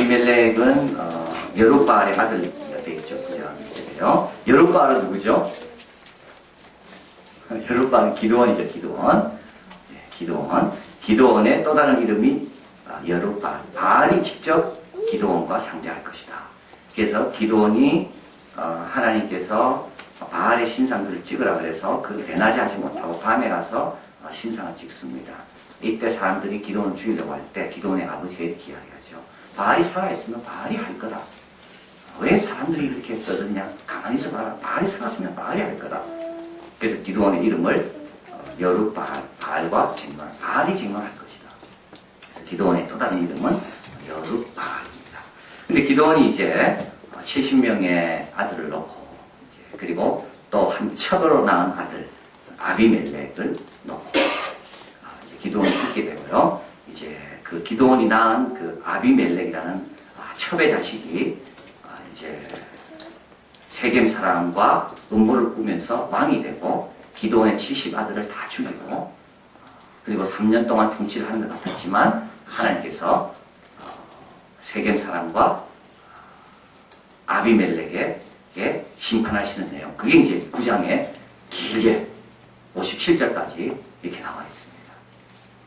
아비멜렉은 여룻바알의 아들 되겠죠. 그죠? 여룻바알은 누구죠? 여룻바알은 기드온이죠. 기드온. 기드온의 또 다른 이름이 여룻바알. 바알이 직접 기드온과 상대할 것이다. 그래서 기드온이 하나님께서 바알의 신상들을 찍으라 그래서 그 대낮에 하지 못하고 밤에 가서 신상을 찍습니다. 이때 사람들이 기드온을 죽이려고 할 때 기드온의 아버지가 이렇게 이야기하죠. 바알이 살아있으면 바알이 할 거다. 왜 사람들이 이렇게 떠드냐? 가만히 있어봐라. 바알이 살았으면 바알이 할 거다. 그래서 기드온의 이름을 여룻바알, 바알과 쟁론, 바알이 쟁론할 것이다. 그래서 기드온의 또 다른 이름은 여룻바알입니다. 근데 기드온이 이제 70명의 아들을 놓고 그리고 또 한 첩으로 낳은 아들 아비멜렉을 놓고 이제 기드온이 죽게 되고요. 이제 그 기드온이 낳은 그 아비멜렉이라는 첩의 자식이 이제 세겜 사람과 음모를 꾸면서 왕이 되고 기드온의 70 아들을 다 죽이고 그리고 3년 동안 통치를 하는 것 같았지만 하나님께서 세겜 사람과 아비멜렉에게 심판하시는 내용. 그게 이제 9장에 길게 57절까지 이렇게 나와 있습니다.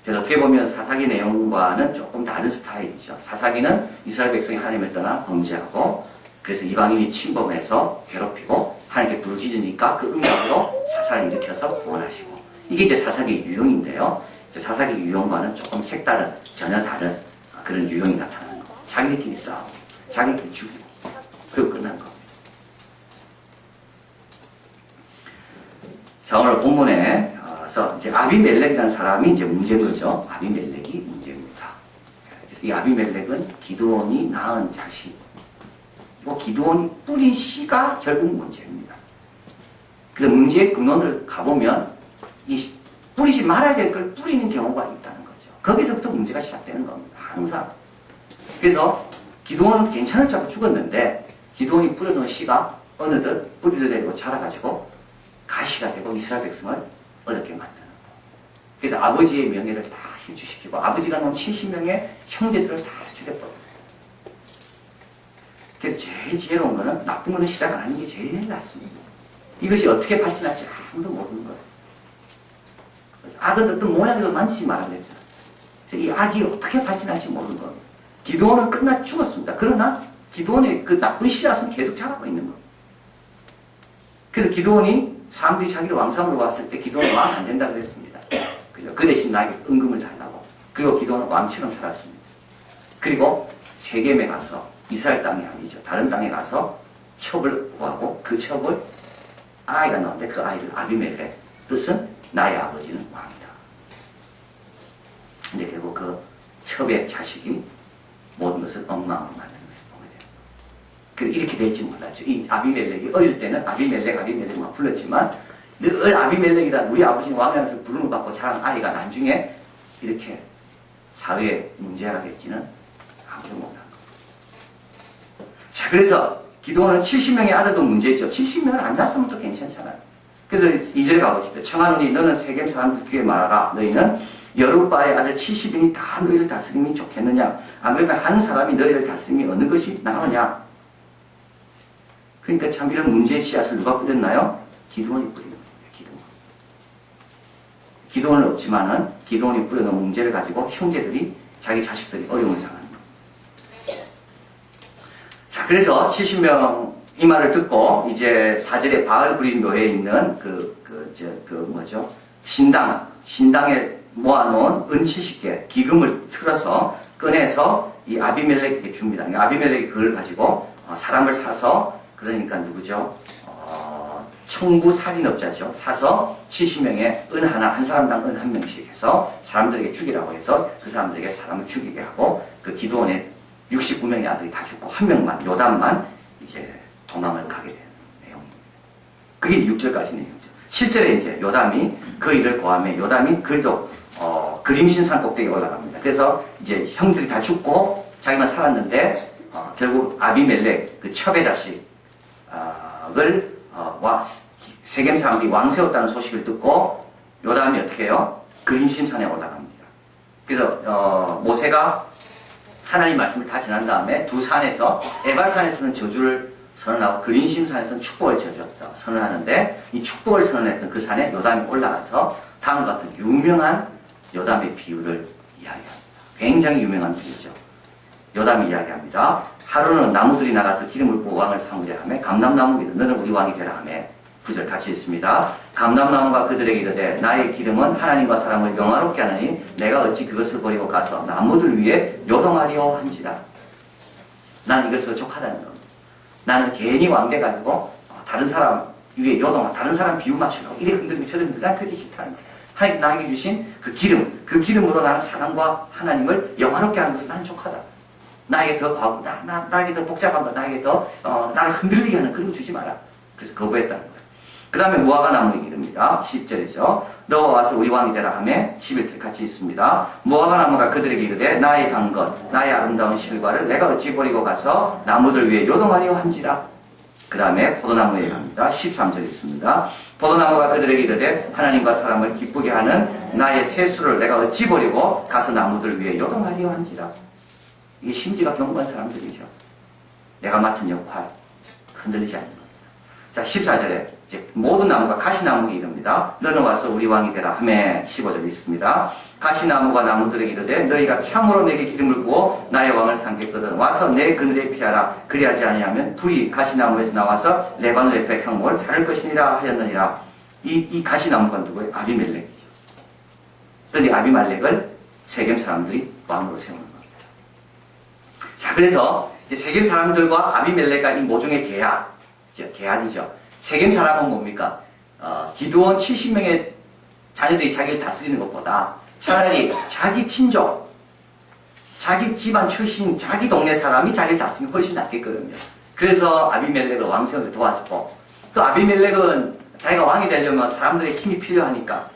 그래서 어떻게 보면 사사기 내용과는 조금 다른 스타일이죠. 사사기는 이스라엘 백성이 하나님을 떠나 범죄하고 그래서 이방인이 침범해서 괴롭히고 하나님께 부르짖으니까 그 응답으로 사사를 일으켜서 구원하시고 이게 이제 사사기 유형인데요. 사사기 유형과는 조금 색다른 전혀 다른 그런 유형이 나타나는 거. 자기들끼리 싸우고 자기들끼리 죽이고 그리고 끝난 겁니다. 자, 오늘 본문에서 이제 아비멜렉이라는 사람이 이제 문제인 거죠. 아비멜렉이 문제입니다. 그래서 이 아비멜렉은 기드온이 낳은 자식, 그리고 기드온이 뿌린 씨가 결국 문제입니다. 그래서 문제의 근원을 가보면 이 뿌리지 말아야 될 걸 뿌리는 경우가 있다는 거죠. 거기서부터 문제가 시작되는 겁니다. 항상. 그래서 기드온은 괜찮을 줄 알고 죽었는데 기드온이 뿌려놓은 씨가 어느덧 뿌리를 내리고 자라가지고 가시가 되고 이스라엘 백성을 어렵게 만드는 거예요. 그래서 아버지의 명예를 다 실추시키고 아버지가 놓은 70명의 형제들을 다 죽여버려요. 그래서 제일 지혜로운 거는 나쁜 거는 시작 안 하는 게 제일 낫습니다. 이것이 어떻게 발전할지 아무도 모르는 거예요. 악은 어떤 모양으로 만지지 말아야 되잖아요. 이 악이 어떻게 발전할지 모르는 거예요. 기드온은 끝나 죽었습니다. 그러나 기드온의 그 나쁜 씨앗은 계속 자라고 있는 거예요. 그래서 기드온이 사람들이 자기를 왕삼으로 봤을 때 기드온은 왕 안 된다 그랬습니다. 그죠? 그 대신 나에게 은금을 달라고. 그리고 기드온은 왕처럼 살았습니다. 그리고 세겜에 가서 이스라엘 땅이 아니죠. 다른 땅에 가서 첩을 구하고 그 첩을 아이가 나오는데 그 아이를 아비멜렉. 뜻은 나의 아버지는 왕이다. 근데 결국 그 첩의 자식이 모든 것을 엉망으로 만드는 것을 보게 됩니다. 이렇게 될지 몰랐죠. 이 아비멜렉이 어릴 때는 아비멜렉만 불렀지만 늘 아비멜렉이란 우리 아버지는 왕이라면서 부름을 받고 자란 아이가 나중에 이렇게 사회에 문제가 될지는 아무도 못한 겁니다. 자, 그래서 기드온은 70명의 아들도 문제죠. 70명을 안 낳았으면 또 괜찮잖아요. 그래서 2절에 가보십시오. 청하노니 너는 세겜 사람들 귀에 말하라. 너희는 여룻바알의 아들 70인이 다 너희를 다스림이 좋겠느냐? 안 그러면 한 사람이 너희를 다스림이 어느 것이 나으냐? 그러니까 참 이런 문제의 씨앗을 누가 뿌렸나요? 기드온이 뿌린 거예요. 기드온은 없지만은 기드온이 뿌려놓은 문제를 가지고 형제들이 자기 자식들이 어려움을 당하는 거예요. 자, 그래서 70명 이 말을 듣고 이제 4절에 바알 부린 묘에 있는 신당에 모아놓은 은 70개 기금을 틀어서 꺼내서 이 아비멜렉에게 줍니다. 아비멜렉이 그걸 가지고 사람을 사서 그러니까 누구죠? 청부살인업자죠. 사서 70명의 은 하나, 한 사람당 은 한 명씩 해서 사람들에게 죽이라고 해서 그 사람들에게 사람을 죽이게 하고 그 기드온의 69명의 아들이 다 죽고 한 명만, 요담만 이제 도망을 가게 되는 내용입니다. 그게 6절까지 내용이죠. 7절에 이제 요담이 그 일을 고하며 요담이 그래도 그림신산 꼭대기에 올라갑니다. 그래서 이제 형들이 다 죽고 자기만 살았는데 결국 아비멜렉 그 첩의 자식을 세겜 사람들이 왕 세웠다는 소식을 듣고 요담이 어떻게 해요? 그림신산에 올라갑니다. 그래서 모세가 하나님 말씀을 다 지난 다음에 두 산에서 에발산에서는 저주를 선언하고 그린심산에서는 축복을 선언하는데 이 축복을 선언했던 그 산에 요담이 올라가서 다음과 같은 유명한 요담의 비유를 이야기합니다. 굉장히 유명한 비유죠. 요담이 이야기합니다. 하루는 나무들이 나가서 기름을 부어 왕을 삼으려 하며 감람나무이다 너는 우리 왕이 되라 하며 9절 같이 있습니다. 감람나무가 그들에게 이르되 나의 기름은 하나님과 사람을 영화롭게 하느니 내가 어찌 그것을 버리고 가서 나무들 위에 요동하리오 한지라. 난 이것을 족하다는 겁니다. 나는 괜히 왕돼가지고 다른 사람 위에 요동하 다른 사람 비유 맞추려고 이래 흔들고 저래 흔들고 난 그게 싫다는 거야. 하나님 나에게 주신 그 기름, 그 기름으로 나는 사람과 하나님을 영화롭게 하는 것을 나는 족하다. 나에게 더 과거, 나에게 더 복잡한 거, 나에게 더 나를 흔들리게 하는 그런 거 주지 마라. 그래서 거부했다는 거예요. 그 다음에 무화과 나무에게 이릅니다. 10절이죠. 너와 와서 우리 왕이 되라 하며 11절 같이 있습니다. 무화과 나무가 그들에게 이르되 나의 강건, 나의 아름다운 실과를 내가 어찌 버리고 가서 나무들 위에 요동하리오 한지라. 그 다음에 포도나무에 갑니다. 13절 있습니다. 포도나무가 그들에게 이르되 하나님과 사람을 기쁘게 하는 나의 세수를 내가 어찌 버리고 가서 나무들 위에 요동하리오 한지라. 이게 심지가 경고한 사람들이죠. 내가 맡은 역할 흔들리지 않는 겁니다. 자, 14절에 이제 모든 나무가 가시나무에 이릅니다. 너는 와서 우리 왕이 되라 하며 15절에 있습니다. 가시나무가 나무들에게 이르되 너희가 참으로 내게 기름을 부어 나의 왕을 삼겠거든 와서 내 그늘에 피하라. 그리하지 아니하면 불이 가시나무에서 나와서 레바논 옆에 향목을 살 것이니라 하였느니라. 이 가시나무가 누구예요? 아비멜렉이죠. 그런데 아비멜렉을 세겜 사람들이 왕으로 세우는 겁니다. 자, 그래서 이제 세겜 사람들과 아비멜렉과 이 모종의 계약이죠. 세겜 사람은 뭡니까? 기드온 70명의 자녀들이 자기를 다스리는 것보다 차라리 자기 친족, 자기 집안 출신, 자기 동네 사람이 자기를 다스리는 게 훨씬 낫겠거든요. 그래서 아비멜렉을 왕 세우는 데 도와주고, 또 아비멜렉은 자기가 왕이 되려면 사람들의 힘이 필요하니까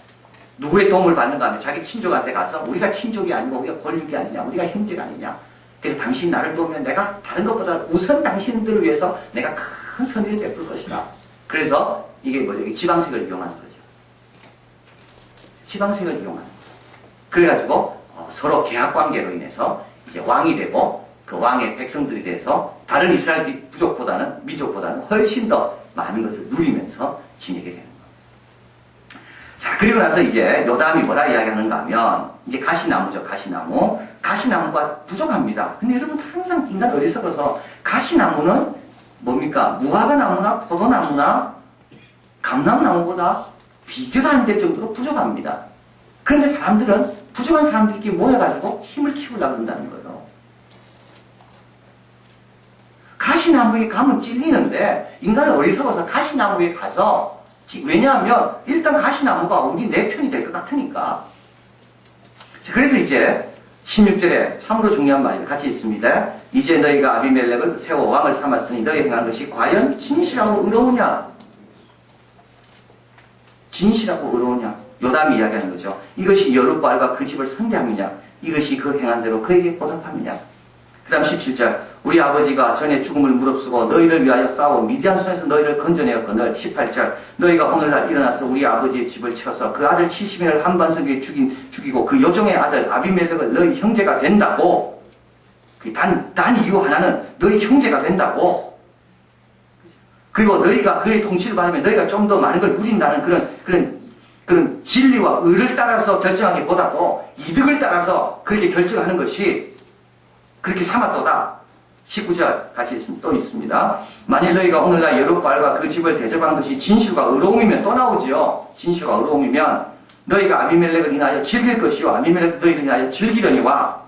누구의 도움을 받는가 하면 자기 친족한테 가서 우리가 친족이 아니고 우리가 권력이 아니냐, 우리가 형제가 아니냐. 그래서 당신 나를 도우면 내가 다른 것보다 우선 당신들을 위해서 내가 큰 선의를 베풀 것이다. 그래서 이게 뭐죠? 지방색을 이용하는 거죠. 지방색을 이용하는 거죠. 그래가지고 서로 계약관계로 인해서 이제 왕이 되고 그 왕의 백성들이 돼서 다른 이스라엘 민족보다는 훨씬 더 많은 것을 누리면서 지내게 되는 거예요. 자, 그리고 나서 이제 요담이 뭐라 이야기하는가 하면 이제 가시나무죠. 가시나무가 부족합니다. 근데 여러분 항상 인간 어리석어서 가시나무는 뭡니까? 무화과 나무나 포도나무나 감람나무보다 비교도 안 될 정도로 부족합니다. 그런데 사람들은 부족한 사람들끼리 모여가지고 힘을 키우려고 한다는 거예요. 가시나무에 가면 찔리는데 인간은 어리석어서 가시나무에 가서 왜냐하면 일단 가시나무가 우리 내 편이 될 것 같으니까. 그래서 이제 16절에 참으로 중요한 말이 같이 있습니다. 이제 너희가 아비멜렉을 세워 왕을 삼았으니 너희 행한 것이 과연 진실하고 의로우냐? 진실하고 의로우냐? 요담이 이야기하는 거죠. 이것이 여룻바알과 그 집을 선대함이냐? 이것이 그 행한 대로 그에게 보답함이냐? 그 다음 17절 우리 아버지가 전에 죽음을 무릅쓰고 너희를 위하여 싸워 미디안 손에서 너희를 건져내었거늘 18절 너희가 오늘날 일어나서 우리 아버지의 집을 쳐서 그 아들 70인을 한반석에 죽이고 그 요종의 아들 아비멜렉을 너희 형제가 된다고. 단 이유 하나는 너희 형제가 된다고. 그리고 너희가 그의 통치를 받으면 너희가 좀 더 많은 걸 누린다는 그런 진리와 의를 따라서 결정하기보다도 이득을 따라서 그렇게 결정하는 것이 그렇게 삼았도다. 19절 같이 또 있습니다. 만일 너희가 오늘날 여룻바알과 그 집을 대접한 것이 진실과 의로움이면 또 나오지요. 진실과 의로움이면 너희가 아비멜렉을 인하여 즐길 것이요 아비멜렉도 너희를 인하여 즐기려니와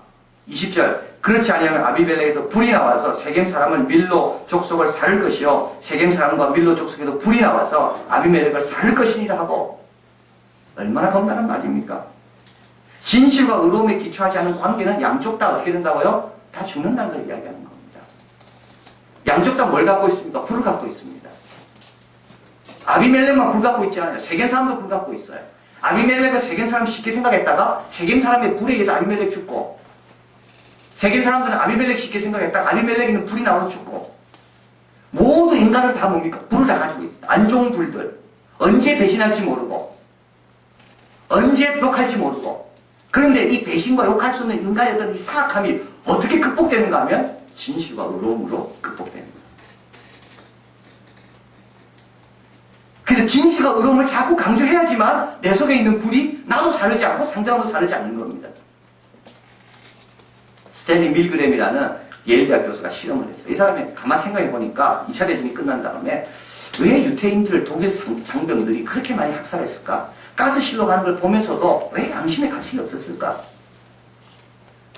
20절 그렇지 아니하면 아비멜렉에서 불이 나와서 세겜 사람을 밀로 족속을 살을 것이요 세겜 사람과 밀로 족속에도 불이 나와서 아비멜렉을 살을 것이니라 하고. 얼마나 겁나는 말입니까? 진실과 의로움에 기초하지 않은 관계는 양쪽 다 어떻게 된다고요? 다 죽는다는 걸 이야기하는 겁니다. 양쪽 다 뭘 갖고 있습니까? 불을 갖고 있습니다. 아비멜렉만 불 갖고 있지 않아요. 세겜 사람도 불 갖고 있어요. 아비멜렉은 세겜 사람 쉽게 생각했다가 세겜 사람의 불에 의해서 아비멜렉 죽고, 세겜 사람들은 아비멜렉 쉽게 생각했다가 아비멜렉에는 불이 나와서 죽고, 모두 인간은 다 뭡니까? 불을 다 가지고 있어요. 안 좋은 불들. 언제 배신할지 모르고, 언제 욕할지 모르고. 그런데 이 배신과 욕할 수 있는 인간의 어떤 이 사악함이 어떻게 극복되는가 하면 진실과 의로움으로 극복되는 거예요. 그래서 진실과 의로움을 자꾸 강조해야지만 내 속에 있는 불이 나도 사르지 않고 상대방도 사르지 않는 겁니다. 스탠리 밀그램이라는 예일대학 교수가 실험을 했어요. 이 사람이 가만히 생각해 보니까 2차 대전이 끝난 다음에 왜 유태인들 독일 장병들이 그렇게 많이 학살했을까? 가스실로 가는 걸 보면서도 왜 양심의 가책이 없었을까?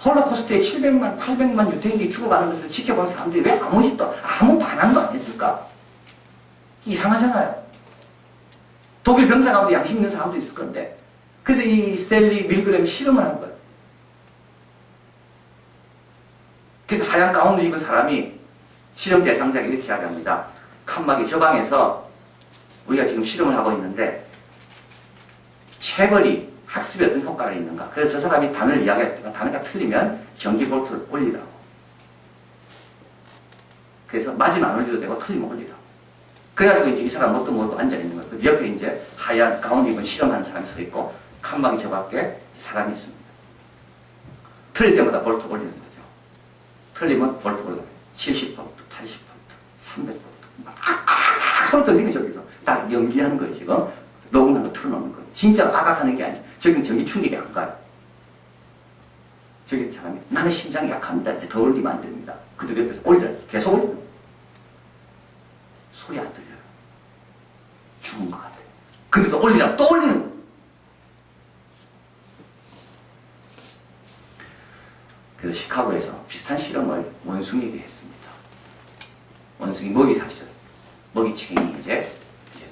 홀로코스트에 700만, 800만 유태인들이 죽어가는 것을 지켜본 사람들이 왜 아무 반항도 안 했을까? 이상하잖아요. 독일 병사 가운데 양심 있는 사람도 있을 건데. 그래서 이 스탠리 밀그램이 실험을 한 거예요. 그래서 하얀 가운을 입은 사람이 실험 대상자에게 이렇게 이야기합니다. 칸막이 저 방에서 우리가 지금 실험을 하고 있는데 체벌이 학습에 어떤 효과가 있는가. 그래서 저 사람이 단어를 이야기할 때 단어가 틀리면 전기 볼트를 올리라고. 그래서 맞으면 안 올려도 되고 틀리면 올리라고. 그래가지고 이제 이 사람 뭣도 앉아있는 거예요. 옆에 이제 하얀 가운 입은 실험하는 사람이 서 있고 칸막이 저 밖에 사람이 있습니다. 틀릴 때마다 볼트 올리는 거죠. 틀리면 볼트 올라가요. 70볼트, 80볼트, 300볼트. 막 소리 들리는 저기서. 딱 연기하는 거예요, 지금. 녹음한 거 틀어놓는 거예요. 진짜 아각하는 게 아니에요. 저기는 전기 충격이 안 가요. 저기 사람이, 나는 심장이 약합니다. 이제 더 올리면 안 됩니다. 그들 옆에서 올려요. 계속 올리는 거예요. 소리 안 들려요. 죽은 것 같아요. 근데도 올리라고 또 올리는 거예요. 그래서 시카고에서 비슷한 실험을 원숭이에게 했습니다. 원숭이 먹이 사실, 먹이챙이 이제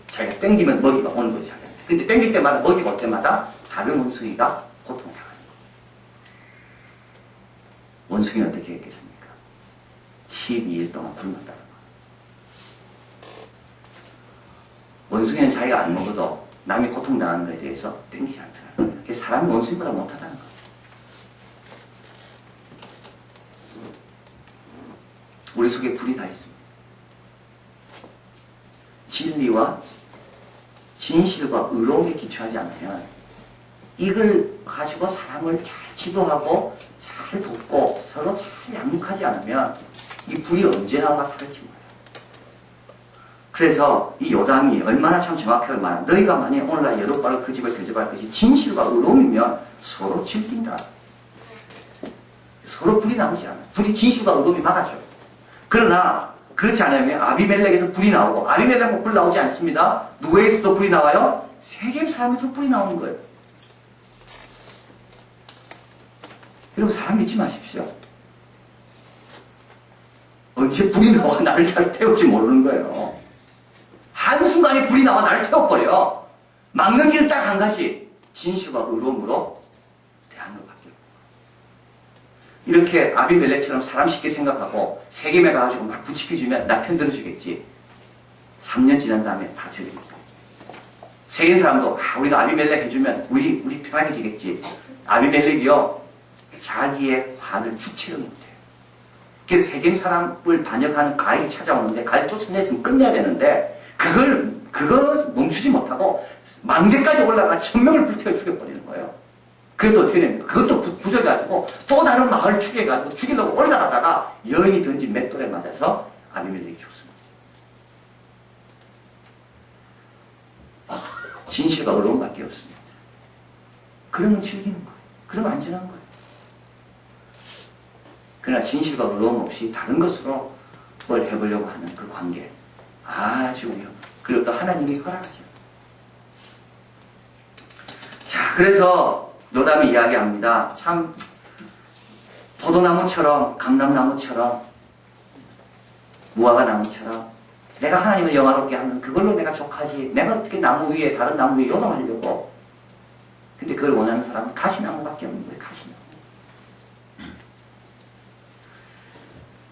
자기가 땡기면 먹이가 오는 거죠. 근데 땡길 때마다 먹이가 올 때마다 다른 원숭이가 고통을 당하는 거예요. 원숭이는 어떻게 했겠습니까? 12일 동안 굶었다는 거예요. 원숭이는 자기가 안 먹어도 남이 고통당하는 것에 대해서 땡기지 않더라는 거예요. 그래서 사람이 원숭이보다 못하다는 거예요. 우리 속에 불이 다 있습니다. 진리와 진실과 의로움에 기초하지 않으면 이걸 가지고 사람을 잘 지도하고 잘 돕고 서로 잘 양육하지 않으면 이 불이 언제 나와 살지 몰라요. 그래서 이 요담이 얼마나 참 정확하게 말하면 너희가 만약 오늘날 여덟발을 그 집을 대접할 것이 진실과 의로움이면 서로 질긴다. 서로 불이 나오지 않아요. 불이 진실과 의로움이 막아줘요. 그러나 그렇지 않으면 아비멜렉에서 불이 나오고 아비멜렉은 불 나오지 않습니다. 누구에서도 불이 나와요? 세겜 사람에도 불이 나오는 거예요. 여러분 사람 믿지 마십시오. 언제 불이 나와 나를 태울지 모르는 거예요. 한순간에 불이 나와 나를 태워버려. 막는 길은 딱 한 가지. 진실과 의로움으로 대하는 것밖에 없어요. 이렇게 아비멜렉처럼 사람 쉽게 생각하고 세겜에 가가지고 막 부추겨주면 나 편 들어주겠지. 3년 지난 다음에 다 저립니다. 세겜 사람도 우리가 아비멜렉 해주면 우리 편하게지겠지. 아비멜렉이요 자기의 화를 주체를 못해요. 그래서 세겜 사람을 반역하는 가인이 찾아오는데 가인 쫓아냈으면 끝내야 되는데 그걸 멈추지 못하고 망대까지 올라가 1000명을 불태워 죽여버리는 거예요. 그래도 어떻게 됩니까? 그것도 부져가지고 또 다른 마을을 죽여가지고 죽이려고 올라가다가 여인이 던진 맷돌에 맞아서 아비멜렉이 죽습니다. 진실과 의로움밖에 없습니다. 그러면 즐기는 거예요. 그러면 안전한 거예요. 그러나 진실과 의로움 없이 다른 것으로 뭘 해보려고 하는 그 관계 아주 위험해요. 그리고 또 하나님이 허락하죠. 자, 그래서 요담이 이야기합니다. 참 포도나무처럼 감람나무처럼 무화과나무처럼 내가 하나님을 영화롭게 하는 그걸로 내가 족하지 내가 어떻게 나무 위에 다른 나무 위에 요동하려고. 근데 그걸 원하는 사람은 가시나무밖에 없는 거예요. 가시나무.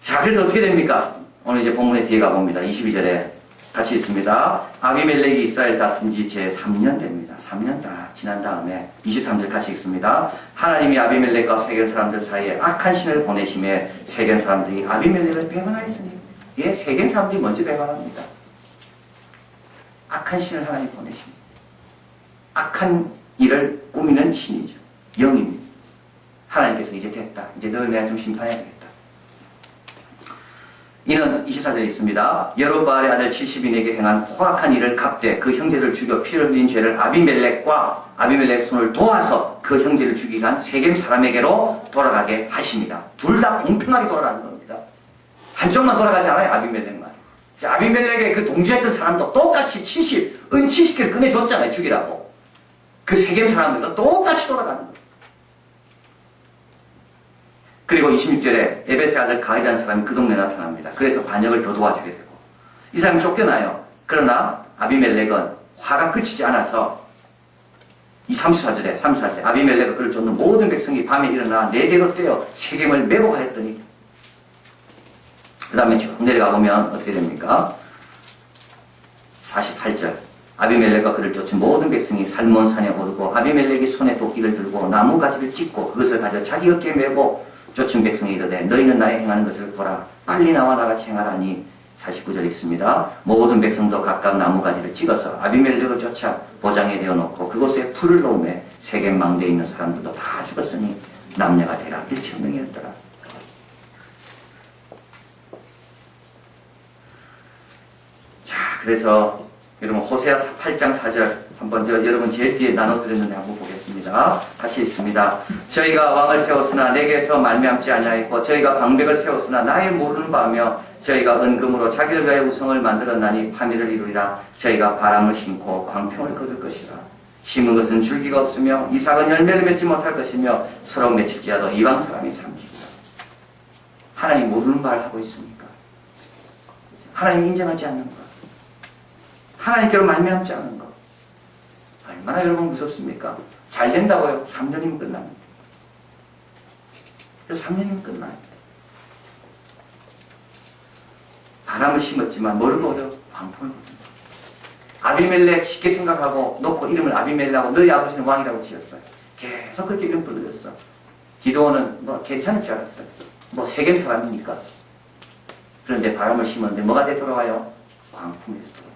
자, 그래서 어떻게 됩니까? 오늘 이제 본문의 뒤에 가봅니다. 22절에 같이 있습니다. 아비멜렉이 이스라엘 다스린 지 제 3년 됩니다. 3년 다 지난 다음에 23절 같이 있습니다. 하나님이 아비멜렉과 세겜 사람들 사이에 악한 신을 보내심에 세겜 사람들이 아비멜렉을 배반하였으니 예, 세겜 사람들이 먼저 배반합니다. 악한 신을 하나님 보내십니다. 악한 일을 꾸미는 신이죠. 영입니다. 하나님께서 이제 됐다. 이제 너 내가 좀 심판해야 되겠다. 이는 24절에 있습니다. 여로보암의 아들 70인에게 행한 포악한 일을 갚되 그 형제를 죽여 피를 흘린 죄를 아비멜렉과 아비멜렉 손을 도와서 그 형제를 죽이게 한 세겜 사람에게로 돌아가게 하십니다. 둘 다 공평하게 돌아가는 겁니다. 한쪽만 돌아가지 않아요. 아비멜렉만. 아비멜렉의 그 동조했던 사람도 똑같이 은 70개를 꺼내줬잖아요. 죽이라고. 그 세겜 사람들도 똑같이 돌아가는 거예요. 그리고 26절에 에베스의 아들 가이라는 사람이 그 동네에 나타납니다. 그래서 반역을 더 도와주게 되고 이 사람이 쫓겨나요. 그러나 아비멜렉은 화가 그치지 않아서 이 34절에 아비멜렉을 그를 쫓는 모든 백성이 밤에 일어나 네 대로 떼어 세겜을 매복하였더니 그 다음에 쭉 내려가 보면 어떻게 됩니까? 48절 아비멜렉과 그를 쫓은 모든 백성이 살몬산에 오르고 아비멜렉이 손에 도끼를 들고 나무가지를 찢고 그것을 가져 자기 어깨에 메고 쫓은 백성이 이르되 너희는 나의 행하는 것을 보라 빨리 나와 나같이 행하라니 49절 있습니다. 모든 백성도 각각 나무가지를 찍어서 아비멜렉을 쫓아 보장에 대어놓고 그곳에 풀을 놓으매 세겜 망대에 있는 사람들도 다 죽었으니 남녀가 대략 1,000명이었더라. 자, 그래서 여러분 호세아 8장 4절 한번 여러분 제일 뒤에 나눠드렸는데 한번 보겠습니다. 같이 있습니다. 저희가 왕을 세웠으나 내게서 말미암지 아니하였고 저희가 방백을 세웠으나 나의 모르는 바며 저희가 은금으로 자기를 위하여 우성을 만들었나니 파미를 이루리라. 저희가 바람을 심고 광평을 거둘 것이라. 심은 것은 줄기가 없으며 이삭은 열매를 맺지 못할 것이며 서로 맺힐지라도 이방 사람이 삼키리라. 하나님 모르는 바를 하고 있습니까? 하나님 인정하지 않는 것, 하나님께로 말미암지 않은 것, 얼마나 여러분 무섭습니까? 잘 된다고요? 3년이면 끝납니다. 3년이면 끝나요. 바람을 심었지만 뭘 거둬? 광풍을 거둬. 아비멜렉 쉽게 생각하고 놓고 이름을 아비멜렉하고 너희 아버지는 왕이라고 지었어요. 계속 그렇게 이름 부르셨어. 기도원은 뭐 괜찮을 줄 알았어요. 뭐 세겜 사람이니까. 그런데 바람을 심었는데 뭐가 되돌아와요? 광풍에서 돌아와요.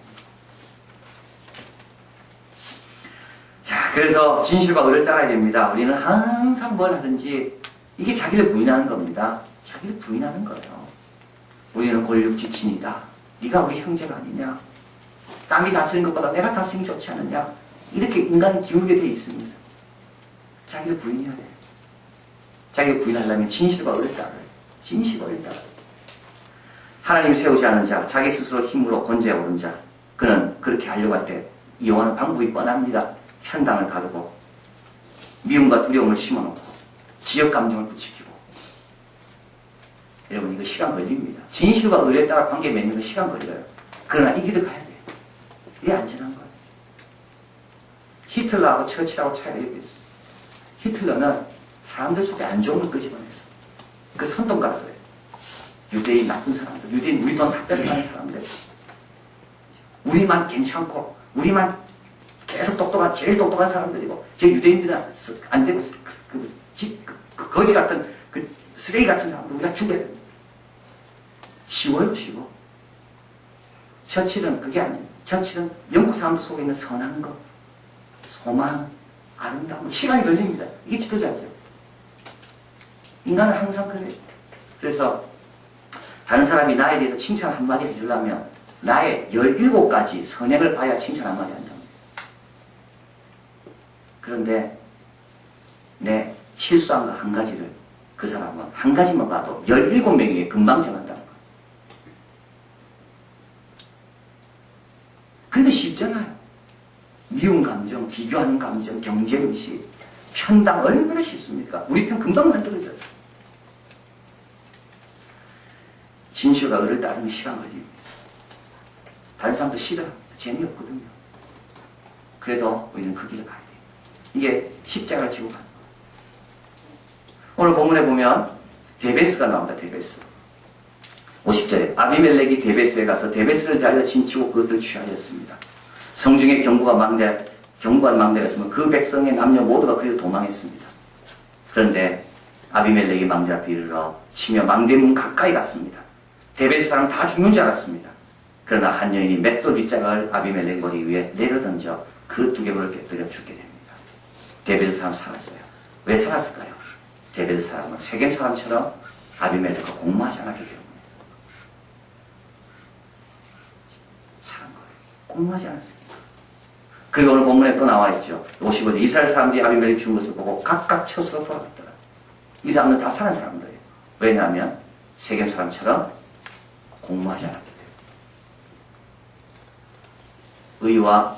자, 그래서 진실과 의를 따라야 됩니다. 우리는 항상 뭘 하든지 이게 자기를 부인하는 겁니다. 자기를 부인하는 거예요. 우리는 골육지친이다. 네가 우리 형제가 아니냐. 남이 다스린 것보다 내가 다스린 게 좋지 않느냐. 이렇게 인간은 기울게 되어 있습니다. 자기를 부인해야 돼요. 자기를 부인하려면 진실과 의를 따라야 돼요. 진실과 의를 따라야 돼요. 하나님 세우지 않은 자, 자기 스스로 힘으로 권세에 오른 자, 그는 그렇게 하려고 할 때 이용하는 방법이 뻔합니다. 편당을 가르고 미움과 두려움을 심어놓고 지역감정을 부추기고. 여러분 이거 시간 걸립니다. 진실과 의에 따라 관계 맺는 거 시간 걸려요. 그러나 이 길을 가야 돼요. 이게 안전한 거예요. 히틀러하고 처치하고 차이가 여기 있어요. 히틀러는 사람들 속에 안 좋은 걸 끄집어냈어. 그 선동가라 그래요. 유대인 나쁜 사람들, 유대인 우리 돈 다 뺏어가는 사람들, 우리만 괜찮고 우리만 계속 똑똑한, 제일 똑똑한 사람들이고, 제 유대인들은 안 되고, 거지 같은, 쓰레기 같은 사람들 우리가 죽여야 됩니다. 쉬워요, 쉬워. 처칠은 그게 아니에요. 처칠은 영국 사람들 속에 있는 선한 것, 소망, 아름다움, 시간이 걸립니다. 이게 지도자죠. 인간은 항상 그래요. 그래서 다른 사람이 나에 대해서 칭찬 한마디 해주려면 나의 17가지 선행을 봐야 칭찬 한마디 한다. 그런데 내 실수한 거 한 가지를 그 사람은 한 가지만 봐도 17명에게 금방 정한다는 거예요. 그런데 쉽잖아요. 미운 감정, 비교하는 감정, 경쟁의식, 편당 얼마나 쉽습니까? 우리 편 금방 만들어져요. 진실과 의를 따르는 시간 걸립니다. 다른 사람도 싫어합니다. 재미없거든요. 그래도 우리는 그 길을 가야 돼요. 이게 십자가를 지고 가는 거예요. 오늘 본문에 보면 데베스가 나옵니다. 데베스. 50절에 아비멜렉이 데베스에 가서 데베스를 달려 진치고 그것을 취하였습니다. 성중에 경고한 망대가 있으면 그 백성의 남녀 모두가 그리로 도망했습니다. 그런데 아비멜렉이 망대 앞에 이르러 치며 망대문 가까이 갔습니다. 데베스 사람 다 죽는 줄 알았습니다. 그러나 한 여인이 맷돌 빗자락을 아비멜렉 머리 위에 내려던져 그 두개골을 깨뜨려 죽게 됩니다. 데베스 사람 살았어요. 왜 살았을까요? 데베스 사람은 세겜 사람처럼 아비멜렉과 공모하지 않았기 때문에 사는 거예요. 공모하지 않았습니다. 그리고 오늘 본문에 또 나와 있죠. 55절 이스라엘 사람들이 아비멜렉 죽은 것을 보고 각각 처소로 돌아갔더라. 이 사람들은 다 사는 사람들이에요. 왜냐하면 세겜 사람처럼 공모하지 않았기 때문에 의와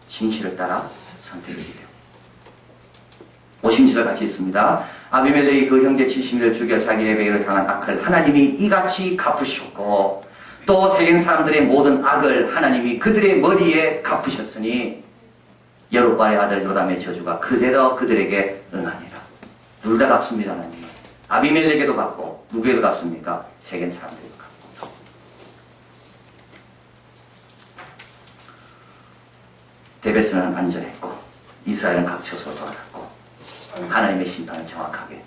진실을 따라 선택을 해요. 50절 같이 있습니다. 아비멜렉이 그 형제 70을 죽여 자기의 배를 당한 악을 하나님이 이같이 갚으셨고 또 세겜 사람들의 모든 악을 하나님이 그들의 머리에 갚으셨으니 여룻바알의 아들 요담의 저주가 그대로 그들에게 응하니라. 둘 다 갚습니다. 하나님은. 아비멜렉에도 갚고 누구에도 갚습니까? 세겜 사람들에도 갚고. 데베스는 안전했고 이스라엘은 각처서 돌아갔고 하나님의 심판은 정확하게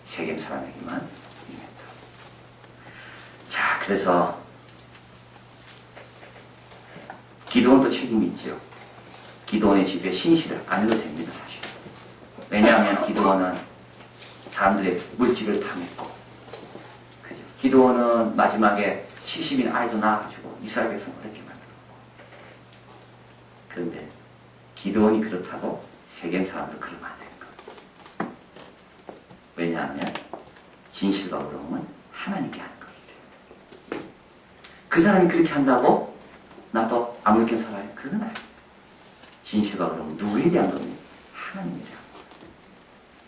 세겜 사람에게만 임했다. 자, 그래서 기드온도 책임이 있죠. 기드온의 집에 신실을 안 해도 됩니다, 사실. 왜냐하면 기드온은 사람들의 물질을 탐했고, 그죠? 기드온은 마지막에 70인 아이도 낳아가지고 이스라엘 백성을 어렵게 만들었고, 그런데 기드온이 그렇다고 세겜 사람도 그러면 안 되는 거예요. 왜냐하면 진실과 의로움은 하나님께 하는 거기 때문에. 그 사람이 그렇게 한다고 나도 아무렇게 살아요. 그건 아니에요. 진실과 의로움은 누구에 대한 겁니까? 하나님에 대한 겁니다.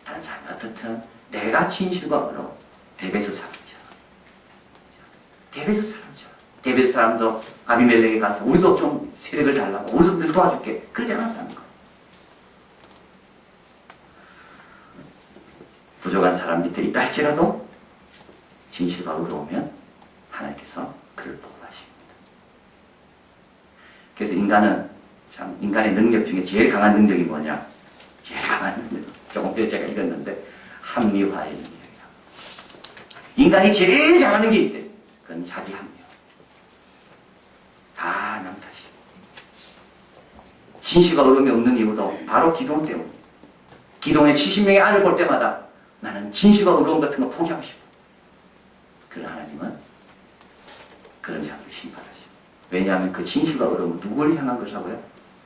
다른 사람이 어떻든 내가 진실과 의로움, 데베스 사람처럼. 데베스 사람처럼. 데베스 사람도 아비멜렉에 가서 우리도 좀 세력을 잘라고 우리도 늘 도와줄게. 그러지 않았다는 거예요. 부족한 사람 밑에 있다 할지라도 진실과 의로우면 하나님께서 그를 보호하십니다. 그래서 인간은 참 인간의 능력 중에 제일 강한 능력이 뭐냐? 제일 강한 능력. 조금 전에 제가 읽었는데 합리화의 능력이야. 인간이 제일 잘하는 게 있대. 그건 자기 합리화. 다 남 탓이. 진실과 의로움이 없는 이유도 바로 기도원 때문에. 기도원의 70명의 아들 볼 때마다 나는 진실과 의로움 같은 거 포기하고 싶어. 그러나 하나님은 그런 자들을 심판하시고. 왜냐하면 그 진실과 의로움은 누구를 향한 것이라고요?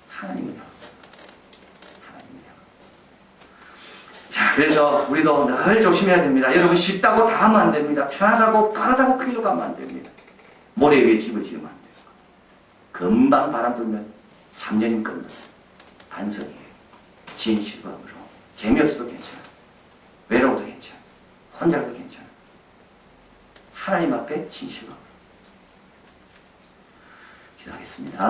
하나님을 향한 것이고. 하나님을 향한 것. 자, 그래서 우리도 늘 조심해야 됩니다. 여러분 쉽다고 다 하면 안 됩니다. 편하다고 빠르다고 크려고 하면 안 됩니다. 모래 위에 집을 지으면 안 돼요. 금방 바람 불면 3년이면 끝나요. 반성이에요. 진실과 의로움. 재미없어도 괜찮아요. 외로워도 괜찮아. 혼자도 괜찮아. 하나님 앞에 진실과 기도하겠습니다.